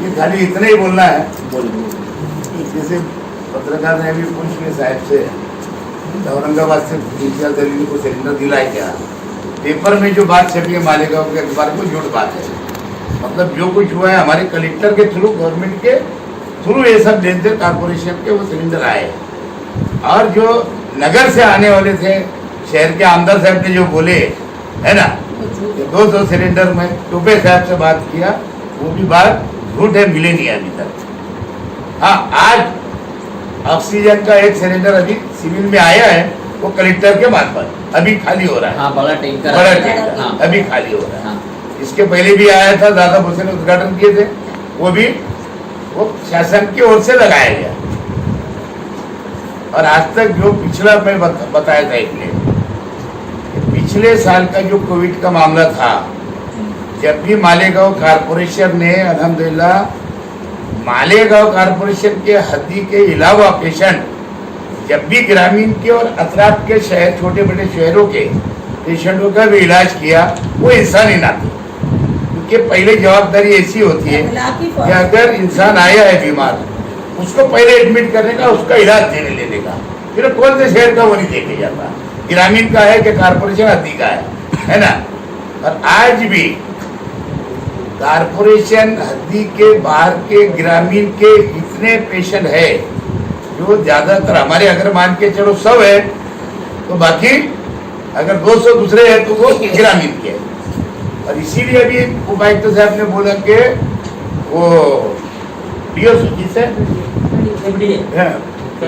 मुझे खाली इतना ही बोलना है, जैसे पत्रकार ने अभी पूछ लिया साहब से, औरंगाबाद से इंचार्ज दलील को सिलेंडर दिला है क्या? पेपर में जो बात छपी है मालेगांव के अखबार को झूठ बात है। मतलब जो कुछ हुआ है हमारे कलेक्टर के थ्रू, गवर्नमेंट के थ्रू ये सब लेन देन कारपोरेशन के वो सिलेंडर आए। और जो नगर से आने वाले थे, शहर के आमदार साहब ने जो बोले है ना, 200 सिलेंडर में टोपे साहब से बात किया, वो भी बात झूठ है, मिले नहीं अभी तक। हाँ, आज ऑक्सीजन का एक सिलेंडर अभी सिविल में आया है, वो कलेक्टर के मार्फत अभी खाली हो रहा है। हाँ, बड़ा टैंकर हाँ, अभी खाली हो रहा है। हाँ। इसके पहले भी आया था, दादा भूसे ने उद्घाटन किए थे, वो भी वो शासन की ओर से लगाया गया। और आज तक जो पिछला मैं बताया था इसलिए, पिछले साल का जो कोविड का मामला था, जब भी मालेगांव कारपोरेशन ने अल्हम्दुलिल्लाह मालेगांव कारपोरेशन के हद्दी के अलावा पेशेंट, जब भी ग्रामीण के और अतराफ के शहर, छोटे बड़े शहरों के पेशेंटों का भी इलाज किया, वो इंसानी नाते, क्योंकि पहले जवाबदारी ऐसी होती है कि अगर इंसान आया है बीमार, उसको पहले एडमिट करने का, उसका इलाज देने लेने का, फिर कौन से शहर का वो नहीं देखे जाता, ग्रामीण का है कि कारपोरेशन हद्दी का है ना। और आज भी कारपोरेशन हद्दी के बाहर के ग्रामीण के इतने पेशेंट है, जो ज्यादातर हमारे, अगर मान के चलो 100 है तो बाकी अगर 200 दूसरे हैं तो वो ग्रामीण के। और इसीलिए अभी उपायुक्त साहब ने बोला कि वो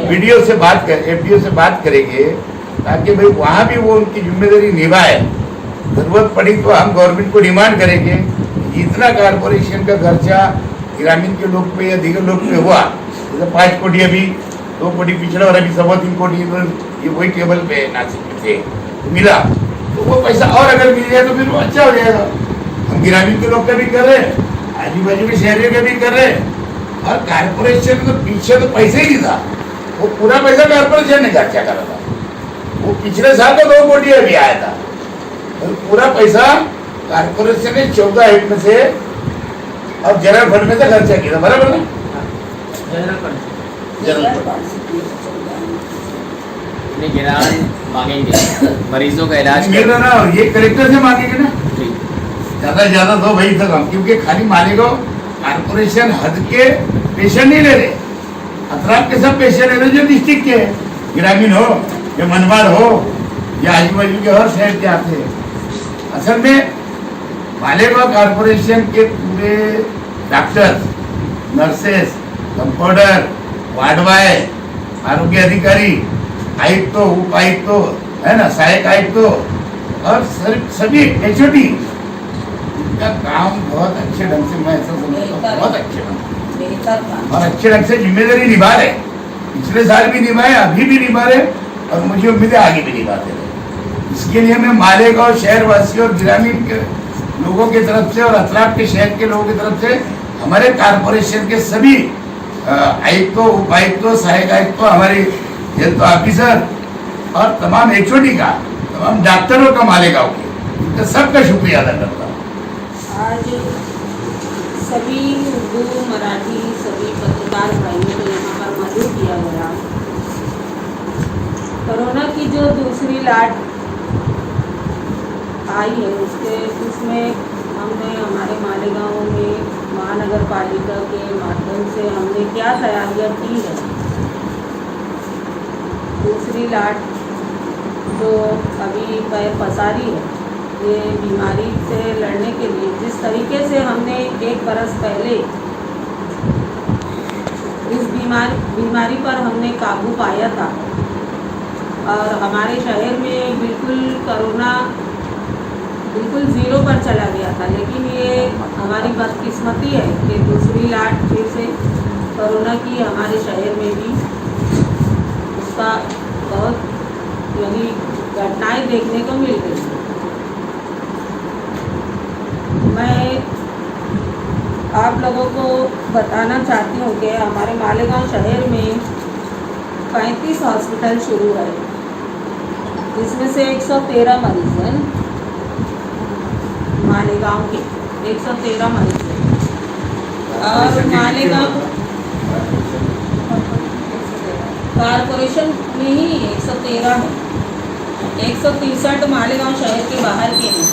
वीडियो से बात कर, एफडीओ से बात करेंगे, ताकि भाई वहाँ भी वो उनकी जिम्मेदारी निभाए। जरूरत पड़ी तो हम गवर्नमेंट को डिमांड करेंगे, इतना कारपोरेशन का खर्चा ग्रामीण के लोग पे या दीगर लोग पे हुआ, जैसे 5 कोटी अभी, 2 कोटी पिछड़ा और अभी 3.25 कोटी ये वही टेबल पे नासिक में थे मिला, तो वो पैसा और अगर मिल जाए तो फिर वो अच्छा हो जाएगा। हम ग्रामीण के लोग का भी कर रहे हैं, आजू बाजू के शहरों का भी कर रहे हैं। और कारपोरेशन तो पीछे तो पैसे ही नहीं था, वो पूरा पैसा कारपोरेशन ने खर्चा करा था। वो पिछले साल तो 2 कोटी अभी आया था, और पूरा पैसा कारपोरेशन ने 14 हेड में से और जनरल फंड में से खर्चा किया था, बराबर ना? जनरल मांगेंगे मरीजों का इलाज ना, ये कलेक्टर से मांगेंगे ना, ज्यादा से ज्यादा दो भाई तक हम, क्योंकि खाली मालेगांव कारपोरेशन हद के पेशेंट नहीं ले रहे, अतराफ के सब पेशेंट ले रहे जो डिस्ट्रिक्ट के, ग्रामीण हो या मनमाड़ हो या आजू बाजू के हर शहर के आते हैं। असल में मालेगांव कारपोरेशन के पूरे doctors, nurses, compounder, ward boy, आरोग्य अधिकारी, आयुक्त, उपायुक्त है ना, सहायक आयुक्त और सभी एचओडी, इनका काम बहुत अच्छे ढंग से, मैं ऐसा समझता हूँ बहुत अच्छे ढंग और अच्छे ढंग से जिम्मेदारी निभा रहे। पिछले साल भी निभाए, अभी भी निभा रहे, और मुझे उम्मीद है आगे भी निभाते रहे। इसके लिए मैं मालेगांव शहर वासियों और ग्रामीण के लोगों की तरफ से और अतराफ के शहर के लोगों की तरफ से, हमारे कारपोरेशन के सभी आयुक्तों, उपायुक्तों, सहायक आयुक्तों, हमारे हेल्थ ऑफिसर और तमाम एचओडी का, तमाम डॉक्टरों का, मालेगांव के, इनका सबका शुक्रिया अदा करता हूँ। आज सभी उर्दू, मराठी, सभी पत्रकार भाइयों को यहाँ पर मौजूद किया गया। कोरोना की जो दूसरी लाट आई है, उसमें हमने हमारे मालेगांव में महानगर पालिका के माध्यम से हमने क्या तैयारियां की है। दूसरी लाट जो अभी पैर पसारी है, ये बीमारी से लड़ने के लिए जिस तरीके से हमने 1 बरस पहले इस बीमारी पर हमने काबू पाया था, और हमारे शहर में बिल्कुल कोरोना बिल्कुल 0 पर चला गया था। लेकिन ये हमारी बदकिस्मती है कि दूसरी लाट फिर से कोरोना की हमारे शहर में भी उसका बहुत यानी घटनाएं देखने को मिल गई। मैं आप लोगों को बताना चाहती हूँ कि हमारे मालेगांव शहर में 35 हॉस्पिटल शुरू है, जिसमें से 113 मरीज हैं। मालेगांव के 113 मरीज हैं, कॉर्पोरेशन के मालेगांव कितने कारपोरेशन में ही 113 है, 163 मालेगांव शहर के बाहर के हैं।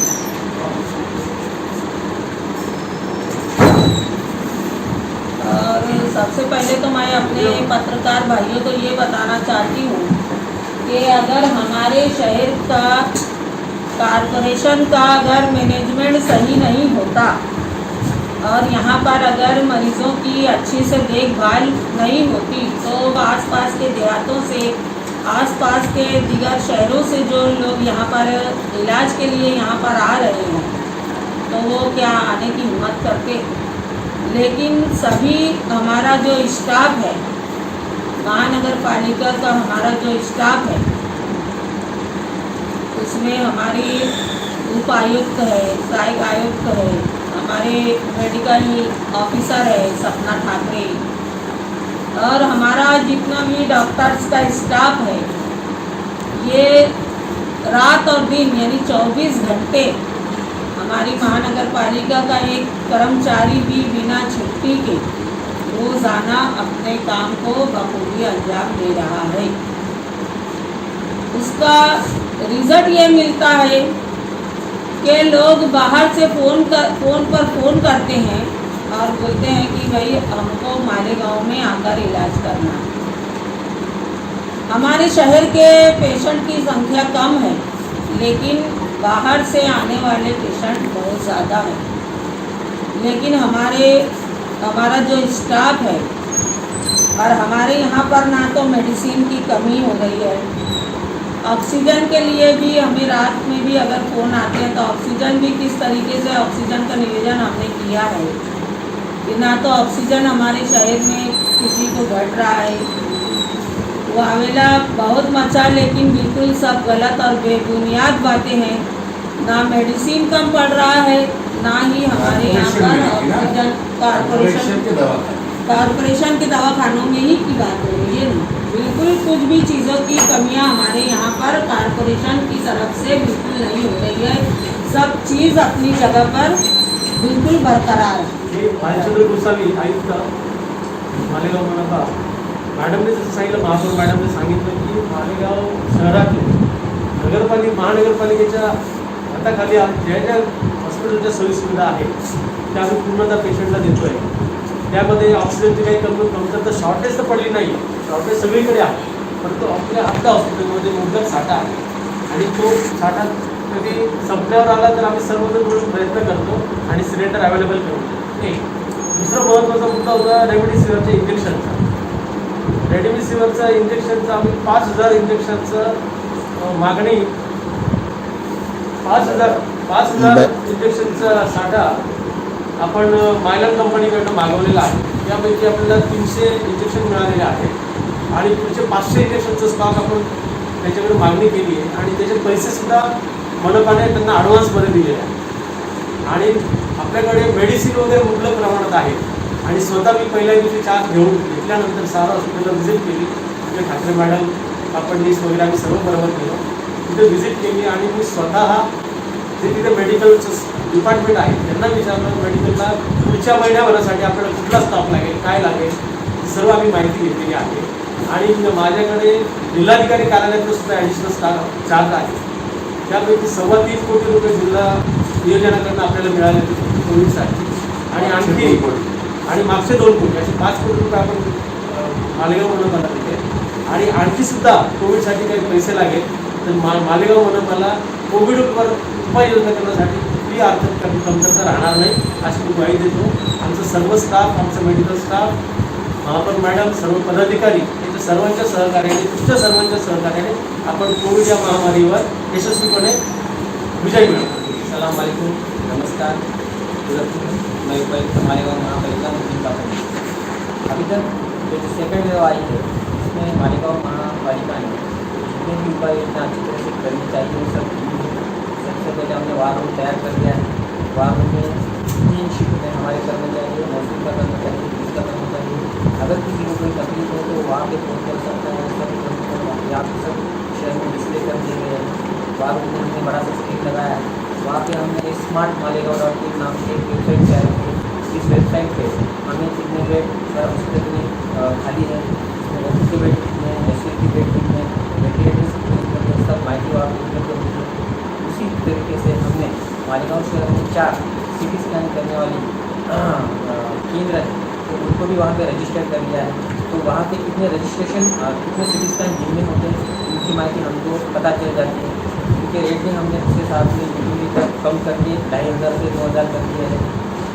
और सबसे पहले तो मैं अपने पत्रकार भाइयों को ये बताना चाहती हूँ कि अगर हमारे शहर का कारपोरेशन का अगर मैनेजमेंट सही नहीं होता और यहाँ पर अगर मरीज़ों की अच्छी से देखभाल नहीं होती तो आसपास के देहातों से, आसपास के दीगर शहरों से जो लोग यहाँ पर इलाज के लिए यहाँ पर आ रहे हैं तो वो क्या आने की हिम्मत करते। लेकिन सभी हमारा जो स्टाफ है, महानगर पालिका का हमारा जो स्टाफ है, उसमें हमारी उपायुक्त है, सहायक आयुक्त है, हमारे मेडिकल ऑफिसर है सपना ठाकरे, और हमारा जितना भी डॉक्टर्स का स्टाफ है, ये रात और दिन यानी 24 घंटे हमारी महानगर पालिका का एक कर्मचारी भी बिना छुट्टी के रोज़ाना अपने काम को बखूबी अंजाम दे रहा है। उसका रिजल्ट ये मिलता है कि लोग बाहर से फ़ोन पर फ़ोन करते हैं और बोलते हैं कि भाई हमको मालेगांव में आकर इलाज करना है। हमारे शहर के पेशेंट की संख्या कम है लेकिन बाहर से आने वाले पेशेंट बहुत ज़्यादा है। लेकिन हमारा जो स्टाफ है और हमारे यहाँ पर ना तो मेडिसिन की कमी हो रही है, ऑक्सीजन के लिए भी हमें रात में भी अगर फ़ोन आते हैं तो ऑक्सीजन भी किस तरीके से ऑक्सीजन का निवेदन हमने किया है कि ना तो ऑक्सीजन हमारे शहर में किसी को घट रहा है। वो आवेला बहुत मचा लेकिन बिल्कुल सब गलत और बेबुनियाद बातें हैं। ना मेडिसिन कम पड़ रहा है ना ही हमारे यहाँ पर ऑक्सीजन कॉरपोरेशन के दवाखानों में ही की बात हो रही है। बिल्कुल कुछ भी चीज़ों की कमियां हमारे यहाँ पर कॉरपोरेशन की तरफ से बिल्कुल नहीं हो रही है। सब चीज़ अपनी जगह पर बिल्कुल बरकरार है। भालचंद्र गोसावी आयुक्त मालेगाव मनपा मॅडमने जसं सांगितलं, महापौर मॅडमने सांगितलं की मालेगाव शहरातील महानगरपालिकेच्या हाताखाली ज्या ज्या हॉस्पिटलच्या सोयीसुविधा आहेत त्या आम्ही पूर्णतः पेशंटला देतो आहे। त्यामध्ये ऑक्सिजनची काही कमतरता शॉर्टेज तर पडली नाही, शॉर्टेज सगळीकडे आहे, परंतु आपल्या आपल्या हॉस्पिटलमध्ये मुबलक साठा आहे आणि तो साठा कधी संपल्यावर आला तर आम्ही सर्वजण मिळून प्रयत्न करतो आणि सिलेंडर अवेलेबल करून एक दुसरा महत्त्वाचा मुद्दा होता रेमडेसिवीरच्या इंजेक्शनचा। रेमडेसिवीरचा इंजेक्शनचा आम्ही 5000 इंजेक्शनचं मागणी 5000 इंजेक्शनचा साठा आपण मायलन कंपनीकडनं मागवलेला आहे। त्यापैकी आपल्याला 300 इंजेक्शन मिळालेले आहेत आणि पुढचे 500 इंजेक्शनचं स्टॉक आपण त्याच्याकडे मागणी केली आहे आणि त्याचे पैसेसुद्धा मनपाने त्यांना ॲडव्हान्समध्ये दिलेले आहे आणि आपल्याकडे मेडिसिन वगैरे मुबलक प्रमाणात आहे। आणि स्वतः मी पहिल्या दिवशी चार्ज घेतल्यानंतर सारा हॉस्पिटलला व्हिजिट केली, तिथे ठाकरे मॅडम फडणवीस वगैरे आम्ही सर्व बरोबर गेलो, तिथे व्हिजिट केली आणि मी स्वतः जे तिथे मेडिकलचं डिपार्टमेंट आहे त्यांना विचारलं मेडिकलला पुढच्या महिन्याभरासाठी आपल्याला कुठला स्टाफ लागेल, काय लागेल, सर्व आम्ही माहिती घेतलेली आहे। आणि माझ्याकडे जिल्हाधिकारी कार्यालयातलं सुद्धा ॲडिशनल स्टाफ चार्ज आहे, त्यापैकी 3.25 कोटी रुपये जिल्हा नियोजनाकडनं आपल्याला मिळाले कोविडसाठी आणि मागचे 2 कोटी असे 5 कोटी रुपये आपण मालेगाव मनपाला दिले आणि आणखीसुद्धा कोविडसाठी काही पैसे लागेल तर मालेगाव मनपाला कोविडवर उपाययोजना करण्यासाठी ती आर्थिक कमतरता राहणार नाही अशी मी ग्वाही देतो। आमचं सर्व स्टाफ, आमचं मेडिकल स्टाफ, महापौर मॅडम, सर्व पदाधिकारी यांच्या सर्वांच्या सहकार्याने, तुमच्या सर्वांच्या सहकार्याने आपण कोविड या महामारीवर यशस्वीपणे विजय मिळवू। अस्सलाम वालेकुम, नमस्कार। मैं उपायुक्त मालेगांव महापालिका मुस्लिम पापड़। अभी तक जो सेकेंड वेव आई है उसमें मालेगांव महापालिका ने जितने भी उपाय योजना अच्छी तरह से करनी चाहिए वो सब की है। सबसे पहले हमने वार रूम तैयार कर दिया है। वार रूम में 3 शिफ्ट में हमारे कर्मचारी है, मौसम का कर्मचारी, इसका कर्मचारी, अगर किसी को कोई तकलीफ हो तो वहाँ पे फ़ोन कर सकता है। सब यहाँ पे सब शहर में डिस्प्ले कर दिए गए हैं। वार रूम में हमने बड़ा सा स्क्रीन लगाया है, वहाँ पे हमने स्मार्ट मालेगांव.in नाम से एक वेबसाइट तैयार की। इस वेबसाइट पे हमें कितने बेड सर हॉस्पिटल में खाली है, ओपी के बेड कितने हैं, एस के बेड कितने हैं, वेंटिलेटर्स कितने, सब माहिती वहाँ पर उपलब्ध होती है। उसी तरीके से हमने मालेगांव शहर में 4 CT स्कैन करने वाली केंद्र है, तो उनको भी वहाँ पे रजिस्टर कर लिया है। तो वहाँ पे कितने रजिस्ट्रेशन कितने CT स्कैन दिन में होते हैं, उनकी माहिती हमको पता चल जाती है। उनके रेट में हमने उसके साथ में यूनिटी तक कम करके 2500 से 2000 कर दिया है।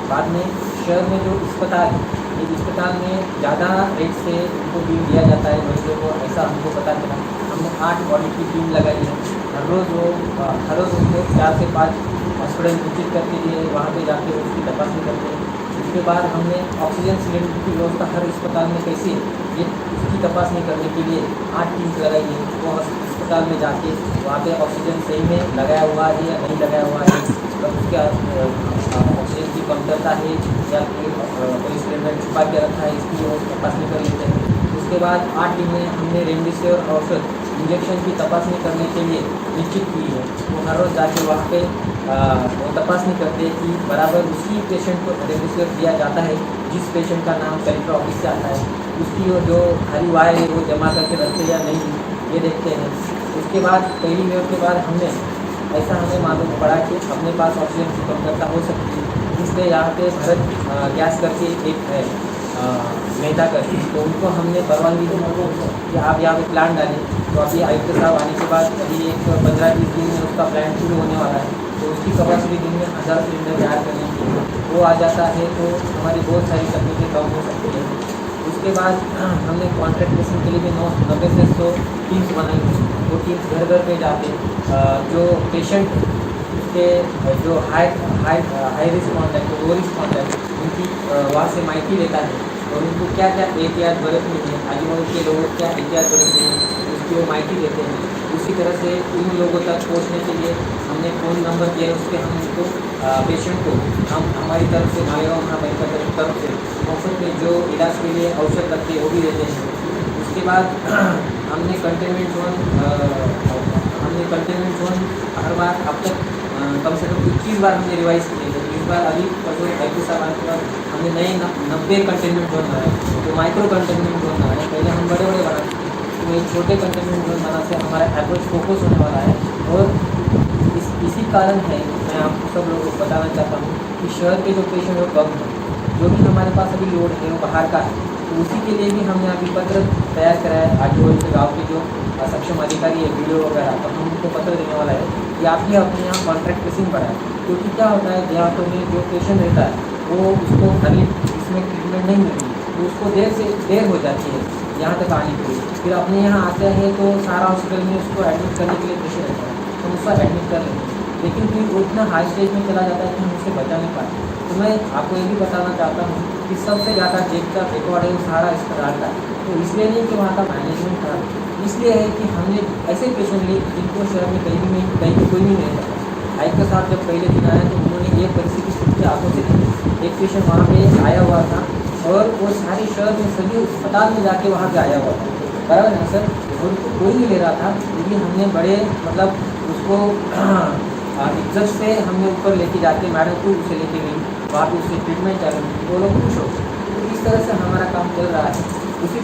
बाद में शहर में जो अस्पताल है, इस अस्पताल में ज़्यादा रेट से उनको बिल दिया जाता है मरीजों को, ऐसा हमको पता चला। हमने 8 ऑडिट की टीम लगाई है। हर रोज़ उनको 4 से 5 हॉस्पिटल विजिट करके लिए वहाँ पे जाके उसकी तपासनी करते हैं। उसके बाद हमने ऑक्सीजन सिलेंडर की व्यवस्था हर अस्पताल में कैसे ये इसकी तपासनी करने के लिए 8 टीम्स लगाई है। वो अस्पताल में जाके वहाँ पे ऑक्सीजन सही में लगाया हुआ है या नहीं लगाया हुआ है, और उसके ऑक्सीजन की कमतरता है या फिर कोई सिलेंडर छुपा के रखा है, इसकी वो तपासनी कर लेते हैं। उसके बाद 8 टीमें हमने रेमडेसिविर औषध इंजेक्शन की तपासनी करने के लिए निश्चित की है। वो हर रोज़ जाके वहाँ पे वो तपासनी करते हैं कि बराबर उसी पेशेंट को रेमडेसिविर दिया जाता है जिस पेशेंट का नाम कलेक्टर ऑफिस से आता है, उसकी वो जो खाली वायर है वो जमा करके रखते या नहीं, ये देखते हैं। उसके बाद पहली वेव के बाद हमें मालूम पड़ा कि अपने पास ऑक्सीजन की कमतरता हो सकती है, इसलिए यहाँ पे भारत गैस करके एक है मेहता करके, तो उनको हमने परवानगी दी कि आप यहाँ पे प्लान डालें। तो अभी आयुक्त साहब आने के बाद अभी एक 15-20 दिन में उसका प्लान शुरू होने वाला है, तो उसकी कैपेसिटी दिन में 1000 सिलेंडर तैयार करने की वो आ जाता है, तो हमारी बहुत सारी तकनीकें कम हो सकती है। उसके बाद हमने कॉन्ट्रैक्ट बेसिस के लिए भी 90 से 100 टीम्स बनाई। वो टीम्स घर घर पे जाके जो पेशेंट के जो हाई रिस्क कॉन्टैक्ट तो लो रिस्क कॉन्टैक्ट उनकी वहाँ से माहिती लेता है और उनको क्या क्या एहतियात बरतनी है, आजू बाजू के लोगों को क्या एहतियात बरतनी है, उसकी वो माहिती देते हैं। उसी तरह से उन लोगों तक पहुँचने के लिए हमने फ़ोन नंबर दिया है, उस पर हम उनको पेशेंट को हम हमारी तरफ से मालेगांव महापालिका की तरफ से मुफ्त में जो इलाज के लिए औषध रखते हैं वो भी देते हैं। उसके बाद हमने कंटेनमेंट जोन हर बार अब तक कम से कम 21 बार हमने रिवाइज़ किए थे। इस बार अभी परसों आयुक्त साहब आने के बाद हमने नए 90 कंटेनमेंट जोन बनाए, तो माइक्रो कंटेनमेंट जोन बनाए। पहले हम बड़े बड़े बनाते थे, तो एक छोटे कंटेनमेंट जोन बना से हमारा अप्रोच फोकस होने वाला है। और इसी कारण है मैं आपको सब लोगों को बताना चाहता हूँ कि शहर के जो पेशेंट है कम है, जो भी हमारे पास अभी लोड है वो बाहर का है, तो उसी के लिए भी हमने अभी पत्र तैयार कराया है। आजू बाजू के गाँव के जो सक्षम अधिकारी है वीडियो वगैरह, तो हम उनको पत्र देने वाला है कि आप भी अपने यहाँ कॉन्ट्रैक्ट ट्रेसिंग बढ़ाएं, क्योंकि क्या होता है देहातों में जो पेशेंट रहता है वो उसको अर्ली इसमें ट्रीटमेंट नहीं मिलती, तो उसको देर हो जाती है यहाँ तक आने के लिए। फिर अपने यहाँ आते हैं तो सारा हॉस्पिटल में उसको एडमिट करने के लिए प्रेशर रहता है, तो उसका एडमिट कर लेते हैं, लेकिन फिर वो इतना हाई स्टेज में चला जाता है कि हम उससे बचा नहीं पाते। तो मैं आपको ये भी बताना चाहता हूँ कि सबसे ज़्यादा डेट का रिकॉर्ड है वो सारा अस्पताल का, तो इसलिए नहीं कि वहाँ का मैनेजमेंट खराब, इसलिए है कि हमने ऐसे पेशेंट लिए जिनको शहर में कहीं भी कोई भी नहीं रहता। आयुक्त साहब जब पहले दिन आया तो उन्होंने ये परिस्थिति खुद आंखों से देखी। एक पेशेंट वहाँ पे आया हुआ था और वो सारे शहर में सभी अस्पताल में जाके वहाँ पे आया हुआ था, बराबर है सर, और कोई नहीं ले रहा था, लेकिन हमने बड़े मतलब उसको इज्जत से हमने ऊपर लेके जाके मैडम को उसे लेके गई, वहाँ पे उससे ट्रीटमेंट चल रही थी, वो लोग खुश हो। तो इस तरह से हमारा काम चल रहा है। उसी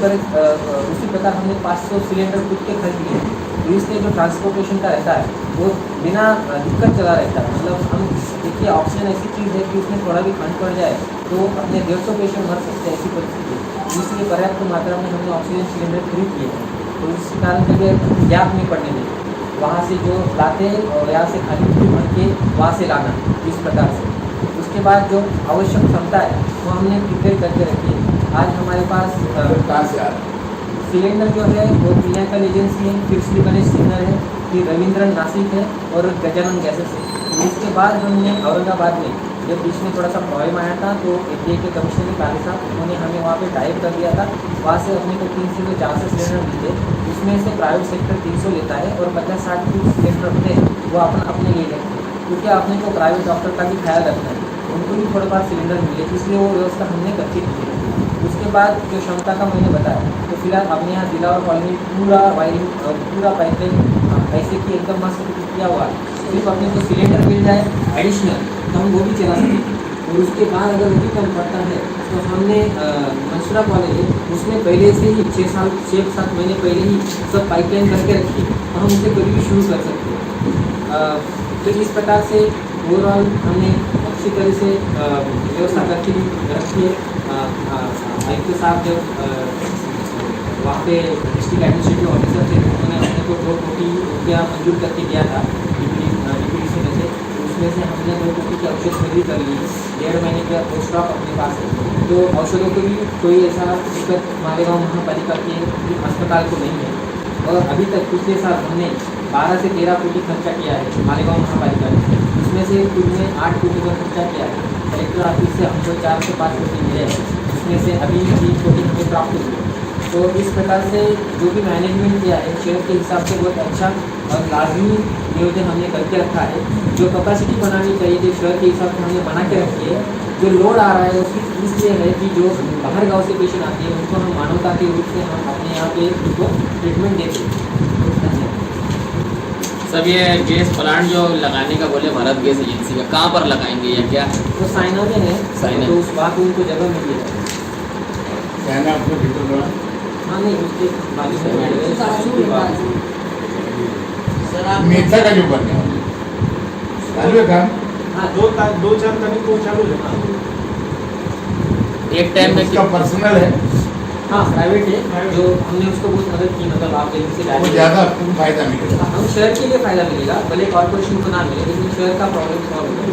प्रकार हमने 500 सिलेंडर खुद के खरीद लिए, तो इसलिए जो ट्रांसपोर्टेशन का रहता है वो बिना दिक्कत चला रहता है। मतलब हम देखिए ऑक्सीजन ऐसी चीज़ है कि उसमें थोड़ा भी खंड पड़ जाए तो अपने 150 पेशेंट मर सकते हैं, ऐसी परिस्थिति। इसलिए पर्याप्त मात्रा में हमने ऑक्सीजन सिलेंडर खरीद लिए हैं, तो इस कारण कभी गैप नहीं पड़ने देंगे। वहाँ से जो लाते हैं और यहाँ से खाली भर के वहाँ से लाना, इस प्रकार से। उसके बाद जो आवश्यक क्षमता है वो हमने प्रिपेयर करके रखी है। आज हमारे पास कहाँ से आ रहा है? सिलेंडर जो है वो पिनाकल एजेंसी है, फिर श्री गणेश सिग्नल है, फिर रविंद्रन नासिक है और गजानन गैसेस है। इसके बाद हमने औरंगाबाद में जब बीच में थोड़ा सा प्रॉब्लम आया था तो FDA के कमिश्नर काले साहब उन्होंने हमें वहाँ पे टाइप कर दिया था। वहाँ से अपने को 300 से 400 सिलेंडर मिलते, उसमें से प्राइवेट सेक्टर 300 लेता है और 50-60 सिलेंडर अपने वो अपने लिए लेते हैं, क्योंकि अपने को प्राइवेट डॉक्टर का भी ख्याल रखना है, उनको भी थोड़ा बहुत सिलेंडर मिले, इसलिए वो व्यवस्था हमने करके दी है। उसके बाद जो क्षमता का मैंने बताया, तो फिलहाल अपने यहाँ जिला और कॉलोनी पूरा वायरिंग और पूरा पाइपलाइन ऐसे कि एकदम मस्त किया हुआ है। सिर्फ अपने को सिलेंडर मिल जाए एडिशनल तो हम वो भी चला सकते, और उसके बाद अगर वो भी कम पड़ता है तो हमने मंसूरा कॉलेज है उसमें पहले से ही 6-7 महीने पहले ही सब पाइपलाइन करके रखी तो हम उसे कभी भी शुरू कर सकते हैं। तो इस प्रकार से ओवरऑल हमने अच्छी तरह से व्यवस्था करके रखी है। आयुक्त साहब जब वहाँ पे डिस्ट्रिक्ट एडमिनिस्ट्रेटिव ऑफिसर थे उन्होंने अपने को 2 कोटी रुपया मंजूर करके दिया था DPDC में से, उसमें से हमने 2 कोटी की औषध खरीदी कर ली, 1.5 महीने का वो स्टॉक अपने पास है। तो औषधों की भी कोई ऐसा दिक्कत मालेगांव महापालिका के अस्पताल को नहीं है। और अभी तक पिछले साल हमने 12 से 13 कोटी खर्चा किया है मालेगांव महापालिका ने, उसमें से कुल में 8 कोटी का खर्चा किया है। कलेक्टर ऑफिस से हमको 4 से 5 कोटी मिले हैं, उसमें से अभी 3 कोटी हमें प्राप्त हुई। तो इस प्रकार से जो भी मैनेजमेंट किया है शहर के हिसाब से बहुत अच्छा और लाजमी नियोजन हमने करके रखा है। जो कैपेसिटी बनानी चाहिए जो शहर के हिसाब से हमने बना के रखी है। जो लोड आ रहा है उसकी इसलिए है कि जो बाहर गांव से पेशेंट आते हैं उनको हम मानवता के रूप से हम अपने यहाँ पे उनको ट्रीटमेंट देते हैं। सब ये गैस प्लांट जो लगाने का बोले भारत गैस एजेंसी का, कहाँ पर लगाएंगे या क्या? तो साइना में है, साइना। तो उस वहाँ पे उनको जगह मिली है। क्या ना आपको भीतर बड़ा हाँ नहीं उसके बाजू में सर आप मेथा का जो बनने वाला चालू है काम। हाँ 2-4 तारीख को चालू है। एक टाइम में उसका पर्सनल है हाँ प्राइवेट है, जो हमने उसको बहुत मदद की, मतलब आप लोगों से वो डायरेक्ट ज़्यादा आपको फायदा मिलेगा। हम शहर के लिए फायदा मिलेगा, भले कॉर्पोरेशन को ना मिले लेकिन शहर का प्रॉब्लम सॉल्व होगा।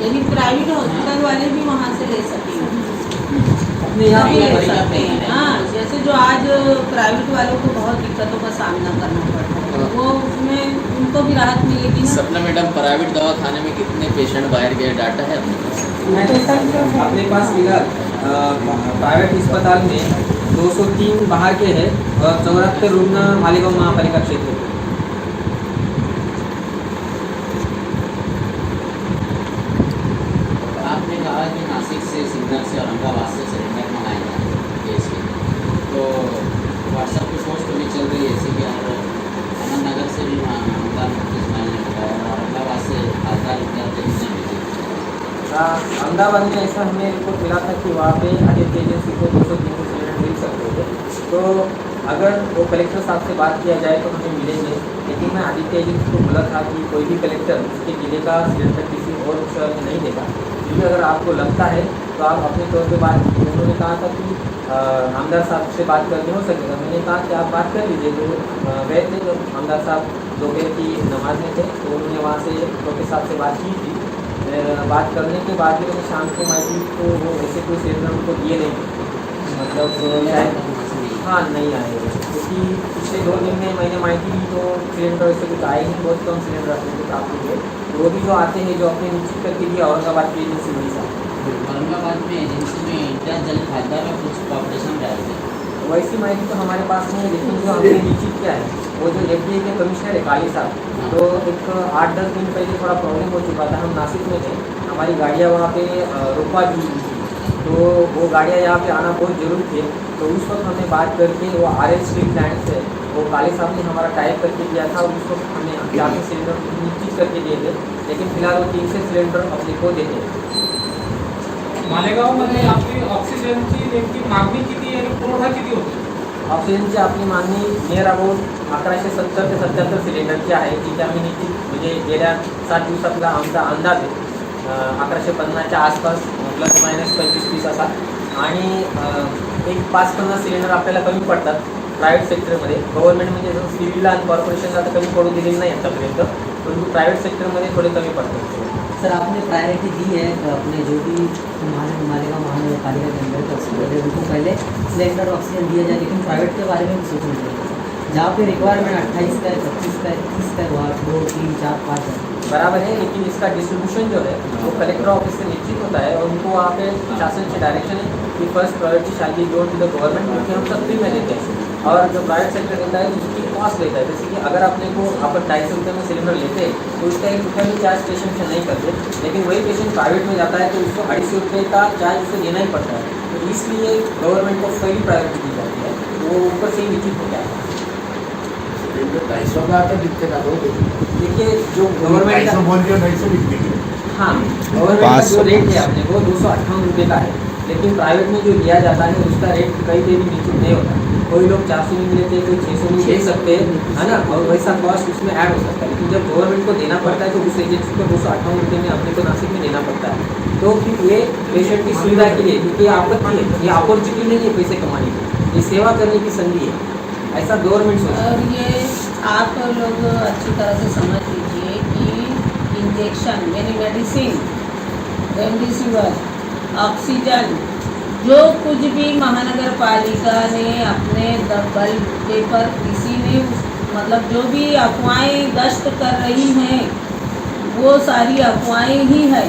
यानी प्राइवेट हॉस्पिटल वाले भी वहाँ से ले सकेंगे, अपने यहाँ सभी पे ले बढ़िया सकते हैं। हाँ जैसे जो आज प्राइवेट वालों को बहुत दिक्कतों का सामना करना पड़ता है, वो उसमें उनको भी राहत मिलेगी ना। सपना मैडम, प्राइवेट दवाखाने में कितने पेशेंट बाहर गए, डाटा है अपने पास? अपने पास फिलहाल प्राइवेट अस्पताल में 203 बाहर के हैं और 74 रुग्ण मालेगांव महापालिका क्षेत्र के। आपने कहा कि नासिक से, सिग्नल से, औरंगाबाद से सिलेंडर मंगाएंगे गैस के, तो व्हाट्सएप पे पोस्ट भी चल रही है ऐसी कि यार अहमदनगर से भी मामला इस्माइल ने बताया और औरंगाबाद से 1000 रुपया पेंशन मिली। अहमदाबाद में ऐसा हमें रिपोर्ट मिला था कि वहाँ पे आदित्य एजेंसी को 200-300 सिलेंडर मिल सकते थे। तो अगर वो कलेक्टर साहब से बात किया जाए तो हमें मिलेंगे, लेकिन मैं आदित्य एजेंसी को बोला था कि कोई भी कलेक्टर उसके जिले का सिलेंडर किसी और शहर में नहीं देगा, क्योंकि अगर आपको लगता है तो आप अपने तौर पर बात कीजिए। उन्होंने कहा था कि आमदार साहब से बात करके हो सकेगा। मैंने कहा कि आप बात कर लीजिए। तो गए थे जब आमदार साहब दोपहर की नमाज में थे तो उन्होंने वहाँ से डॉक्टर साहब से बात की थी। बात करने के बाद भी मैंने शाम को माइकी को वो ऐसे कोई सिलेंडर उनको दिए नहीं, मतलब शायद हाँ नहीं आए, क्योंकि पिछले 2 दिन में मैंने माइकी दी तो सिलेंडर ऐसे कुछ आए नहीं, बहुत कम सिलेंडर अपने को प्राप्त हुए। तो वो भी जो आते हैं जो अपने निश्चित करके दिया औरंगाबाद की एजेंसी वही साहब। औरंगाबाद में एजेंसी में इंडिया जल खादा में कुछ कॉपरेशन रहते हैं, वैसी माहिती तो हमारे पास नहीं है, लेकिन जो हमने निश्चित किया है वो जो FDA के कमिश्नर है काली साहब, तो एक 8-10 दिन पहले थोड़ा प्रॉब्लम हो चुका था। हम नासिक में थे, हमारी गाड़ियाँ वहाँ पे रुकवा दी थी, तो वो गाड़ियाँ यहाँ पे आना बहुत ज़रूरी थे। तो उस वक्त हमने बात करके वो RL स्ट्रीट प्लांट से वो काली साहब ने हमारा टाइप करके दिया था, उस वक्त हमने 400 सिलेंडर निश्चित करके दिए थे, लेकिन फिलहाल वो 300 सिलेंडर अपने को देते हैं। मालेगावमध्ये आपली ऑक्सिजनची नेमकी मागणी किती आणि पुरवठा किती होतो? ऑक्सिजनची आपली मागणी नियर अबाउट 1170 ते 77 सिलेंडरची आहे, तिथे आम्ही निश्चित म्हणजे गेल्या 7 दिवसातला आमचा अंदाज आहे 1150च्या आसपास प्लस मायनस 25-30 असा। आणि एक 5-50 सिलेंडर आपल्याला कमी पडतात प्रायव्हेट सेक्टरमध्ये। गव्हर्नमेंट म्हणजे जसं सिव्हिलला आणि कॉर्पोरेशनला तर कमी पडू दिलेली नाही आतापर्यंत, परंतु प्रायव्हेट सेक्टरमध्ये थोडे कमी पडतात। सर आपने प्रायोरिटी दी है अपने जो भी मालेगांव महानगरपालिका के अंदर हॉस्पिटल है उनको पहले सिलेंडर ऑक्सीजन दिया जाए, लेकिन प्राइवेट के बारे में भी सोचना चाहिए। जहाँ पे रिक्वायरमेंट 28 का है, 25 का है, 30 का है, वहाँ 2, 3, 4, 5 है बराबर है, लेकिन इसका डिस्ट्रीब्यूशन जो है वो कलेक्टर ऑफिस से निश्चित होता है और उनको वहाँ पे शासन की डायरेक्शन है कि first priority shall be given to the government, क्योंकि हम सब फ्री में देते हैं। और जो प्राइवेट सेक्टर देता है उसकी कॉस्ट लेता है। जैसे कि अगर अपने को अपन 250 रुपये में सिलेंडर लेते हैं तो उसका 1 रुपया भी चार्ज पेशेंट से नहीं करते, लेकिन वही पेशेंट प्राइवेट में जाता है तो उसको 250 रुपये का चार्ज उसे देना ही पड़ता है। तो इसलिए गवर्नमेंट को फ्री प्रायोरिटी दी जाती है, तो वो ऊपर से ही निश्चित होता है। 250 का आता दिखते का दो देखिए जो गवर्नमेंट 250 बोल दिया 250 बिकते हैं। हाँ गवर्नमेंट का जो रेट है अपने वो 258 रुपये का है, लेकिन प्राइवेट में जो लिया जाता है उसका रेट कहीं पे भी नीचे नहीं होता। कोई लोग 400 में लेते हैं, कोई 600 में ले सकते हैं, है ना, और वैसा कॉस्ट उसमें ऐड हो सकता है। लेकिन जब गवर्नमेंट को देना पड़ता है तो उस एजेंसी को 258 रुपये में अपने को नासिक में देना पड़ता है। तो फिर ये पेशेंट की सुविधा के लिए, क्योंकि आपत्ति है, ये अपॉर्चुनिटी नहीं है पैसे कमाने की, ये सेवा करने की संधि है, ऐसा गवर्नमेंट सोचता है। और ये आप लोग अच्छी तरह से समझ लीजिए कि इंजेक्शन यानी मेडिसिन, रेमडेसिविर, ऑक्सीजन, जो कुछ भी महानगर पालिका ने अपने बल पर किसी ने मतलब जो भी अफवाहें गश्त कर रही हैं वो सारी अफवाहें ही है।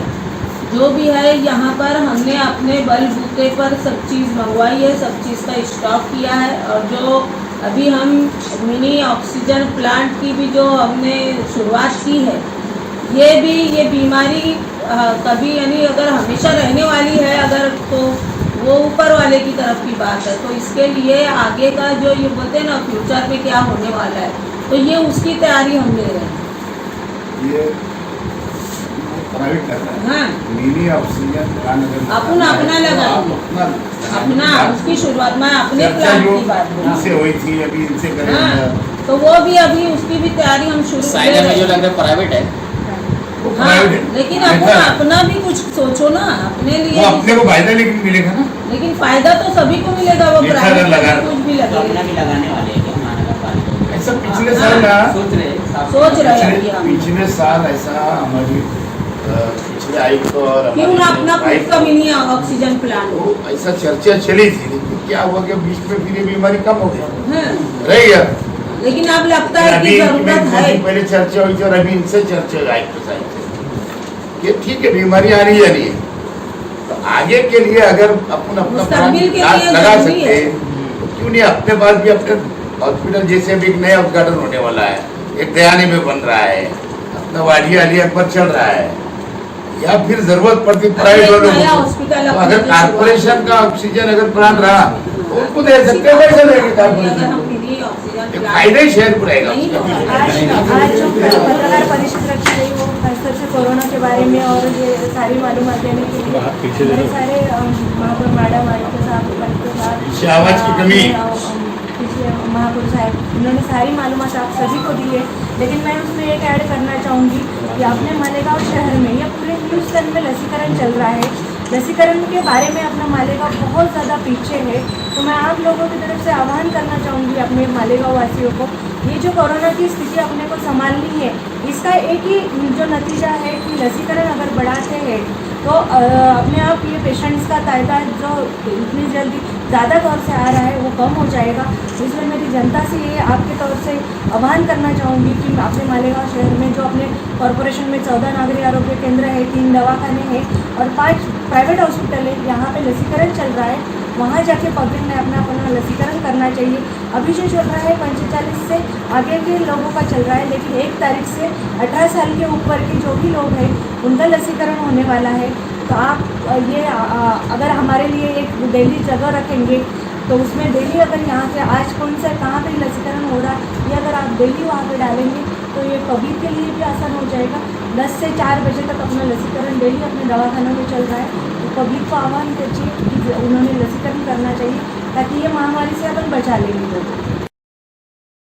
जो भी है यहाँ पर हमने अपने बलबूते पर सब चीज़ मंगवाई है, सब चीज़ का स्टॉक किया है। और जो अभी हम मिनी ऑक्सीजन प्लांट की भी जो हमने शुरुआत की है, ये बीमारी कभी यानी अगर हमेशा रहने वाली है अगर तो वो ऊपर वाले की तरफ की बात है। तो इसके लिए आगे का जो ये बोलते हैं ना फ्यूचर में क्या होने वाला है, तो ये उसकी तैयारी हम ले रहे हैं। ये प्राइवेट कर रहा है। हाँ मिनी ऑक्सीजन प्लांट अपना लगाएंगे, अपना उसकी शुरुआत में अपने प्लान की बात बोली। इनसे हुई थी, अभी इनसे करेंगे। हाँ, तो वो भी अभी उसकी भी तैयारी हम शुरू कर साइड में रहे जो हैं। लग रहा है प्राइवेट है, वो हाँ, प्राइवेट है। लेकिन ऐसा है। अपना भी कुछ सोचो ना, अपने वो लिए अपने को फायदा लेकिन मिलेगा ना। लेकिन फायदा तो सभी को मिलेगा, वो लिखा प्राइवेट लगा में कुछ भी तो अपना भी लगेगा। लगाने वाले हैं क्या महानगर पालिका? ऐसा पिछले साल ना, सोच रहे हैं साफ- सोच रहे हैं अभी हम। पिछले साल ऐसा हमारी पिछले आयुक्त और फिर उन्हें अपना खुद आयुक्त का मिनी ऑक्सीजन प्लांट वो ऐसा चर्चा चली थी, लेकिन क्या हुआ कि बीच में फिर ये बीमारी कम हो गई, है, रह गया। लेकिन अब लगता है अभी कि इनमें जरूरत थोड़ी है। पहले चर्चा हुई थी और अभी इनसे चर्चा हुई आयुक्त साहब से, ये ठीक है बीमारी आ रही है, तो आगे के लिए अगर अपन अपना मुस्तकबिल के प्लान लिए लगा जरूरी सकते है। हैं तो क्यों नहीं अपने पास भी अपने हॉस्पिटल जैसे अभी एक नया उद्घाटन होने वाला है, एक दयानी में बन रहा है, अपना वाडिया अली अकबर चल रहा है, या फिर जरूरत पड़ती प्राइवेट वालों नया को, हॉस्पिटल तो अगर कारपोरेशन का ऑक्सीजन अगर प्लांट रहा तो उनको दे सकते हैं, पैसे देंगे अगर कारपोरेशन हम को, मिनी ऑक्सीजन ये प्लांट फायदा ही शहर को रहेगा नहीं उसका। होगा। आज जो पत्रकार परिषद रखी गई वो खासतौर से कोरोना के बारे में और ये सारी मालूमात देने के लिए बड़े सारे महापौर मैडम, आयुक्त साहब, कलेक्टर साहब, पीछे आवाज की कमी। पीछे महापौर साहब, इन्होंने सारी मालूमात आप सभी को दी है। लेकिन मैं उसमें एक ऐड करना चाहूँगी कि अपने मालेगांव शहर में या पूरे हिंदुस्तान में लसीकरण चल रहा है, लसीकरण के बारे में अपना मालेगांव बहुत ज़्यादा पीछे है। तो मैं आप लोगों की तरफ से आह्वान करना चाहूँगी अपने मालेगांव वासियों को, ये जो कोरोना की स्थिति अपने को संभालनी है, इसका एक ही जो नतीजा है कि लसीकरण अगर बढ़ाते हैं तो अपने आप ये पेशेंट्स का तादाद जो इतनी जल्दी ज़्यादा तौर से आ रहा है वो कम हो जाएगा। इसलिए मेरी जनता से ये आपके तौर से आह्वान करना चाहूँगी कि अपने मालेगांव शहर में जो अपने कॉरपोरेशन में 14 नागरिक आरोग्य केंद्र है, 3 दवाखाने हैं और 5 प्राइवेट हॉस्पिटल है, यहाँ पे लसीकरण चल रहा है, वहाँ जाके पब्लिक ने अपना लसीकरण करना चाहिए। अभी जो चल रहा है 45 से आगे के लोगों का चल रहा है, लेकिन 1 तारीख से 18 साल के ऊपर के जो भी लोग हैं उनका लसीकरण होने वाला है। तो आप ये अगर हमारे लिए एक डेली जगह रखेंगे तो उसमें डेली अगर यहाँ से आज कौन सा कहाँ पे लसीकरण हो रहा है, ये अगर आप डेली वहाँ पे डालेंगे तो ये पब्लिक के लिए भी आसान हो जाएगा। 10 से 4 बजे तक अपना लसीकरण डेली अपने दवाखानों में चल रहा है, तो पब्लिक को आह्वान कीजिए कि उन्होंने लसीकरण करना चाहिए ताकि ये महामारी से अपन बचा लेंगे लोग।